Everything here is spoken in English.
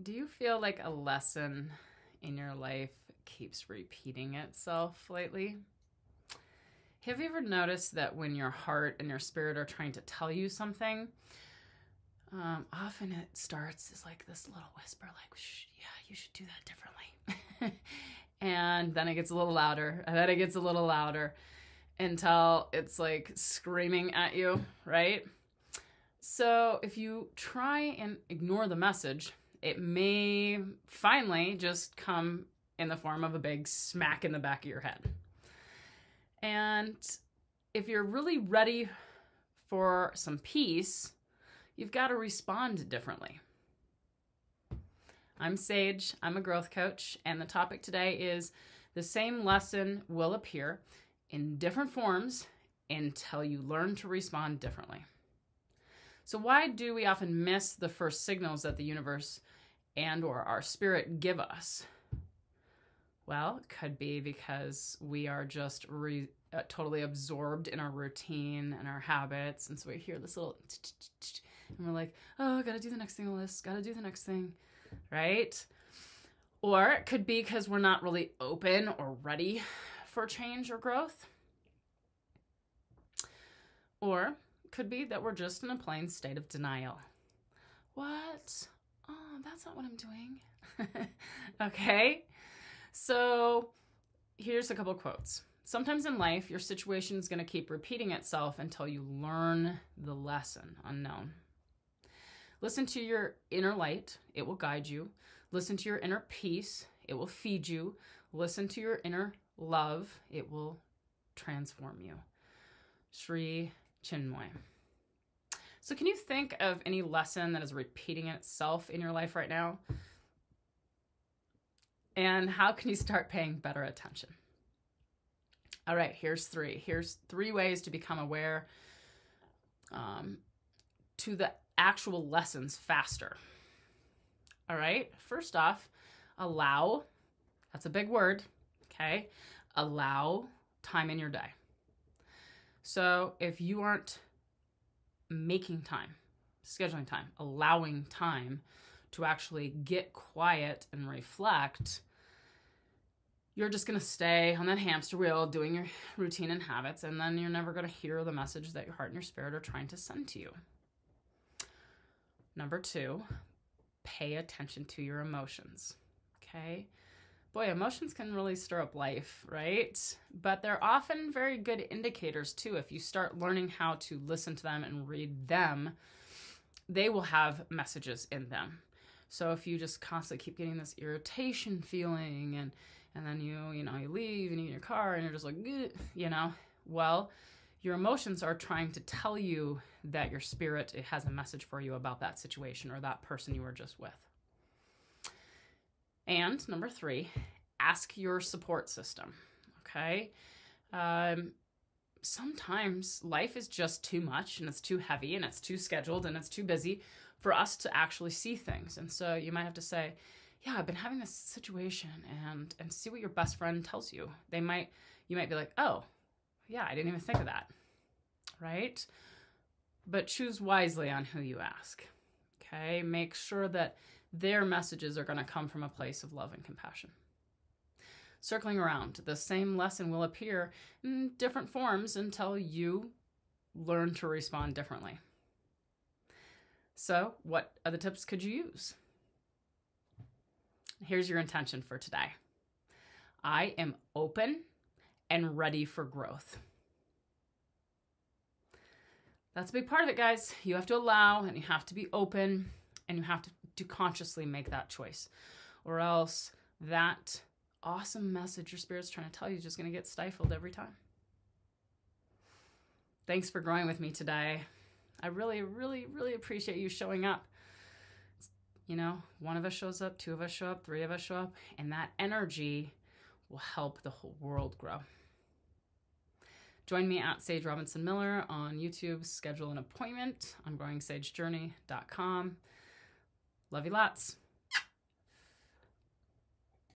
Do you feel like a lesson in your life keeps repeating itself lately? Have you ever noticed that when your heart and your spirit are trying to tell you something, often it starts as like this little whisper, like, shh, yeah, you should do that differently. And then it gets a little louder, and then it gets a little louder until it's like screaming at you, right? So if you try and ignore the message, it may finally just come in the form of a big smack in the back of your head. And if you're really ready for some peace, you've got to respond differently. I'm Sage, I'm a growth coach, and the topic today is the same lesson will appear in different forms until you learn to respond differently. So why do we often miss the first signals that the universe and or our spirit give us? Well, it could be because we are just totally absorbed in our routine and our habits. And so we hear this little and we're like, oh, gotta do the next thing on the list, gotta do the next thing, right? Or it could be because we're not really open or ready for change or growth. Or it could be that we're just in a plain state of denial. What? Oh, that's not what I'm doing. Okay. So here's a couple quotes. Sometimes in life, your situation is going to keep repeating itself until you learn the lesson unknown. Listen to your inner light. It will guide you. Listen to your inner peace. It will feed you. Listen to your inner love. It will transform you. Sri Chinmoy. So can you think of any lesson that is repeating itself in your life right now? And how can you start paying better attention? All right, here's three. Here's 3 ways to become aware to the actual lessons faster. All right, first off, allow. That's a big word, okay? Allow time in your day. So if you aren't making time, scheduling time, allowing time to actually get quiet and reflect, you're just going to stay on that hamster wheel doing your routine and habits, and then you're never going to hear the message that your heart and your spirit are trying to send to you. Number 2, pay attention to your emotions, okay? Boy, emotions can really stir up life, right? But they're often very good indicators too. If you start learning how to listen to them and read them, they will have messages in them. So if you just constantly keep getting this irritation feeling and then you leave and you get in your car and you're just like, well, your emotions are trying to tell you that your spirit has a message for you about that situation or that person you were just with. And number 3, ask your support system, okay? Sometimes life is just too much and it's too heavy and it's too scheduled and it's too busy for us to actually see things. And so you might have to say, yeah, I've been having this situation and see what your best friend tells you. You might be like, oh, yeah, I didn't even think of that, right? But choose wisely on who you ask, okay? Make sure that their messages are going to come from a place of love and compassion. Circling around, the same lesson will appear in different forms until you learn to respond differently. So, what other tips could you use? Here's your intention for today. I am open and ready for growth. That's a big part of it, guys. You have to allow and you have to be open and you have to consciously make that choice, or else that awesome message your spirit's trying to tell you is just going to get stifled every time. Thanks for growing with me today. I really, really, really appreciate you showing up. One of us shows up, 2 of us show up, 3 of us show up, and that energy will help the whole world grow. Join me at Sage Robinson Miller on YouTube. Schedule an appointment on growingsagejourney.com. Love you lots.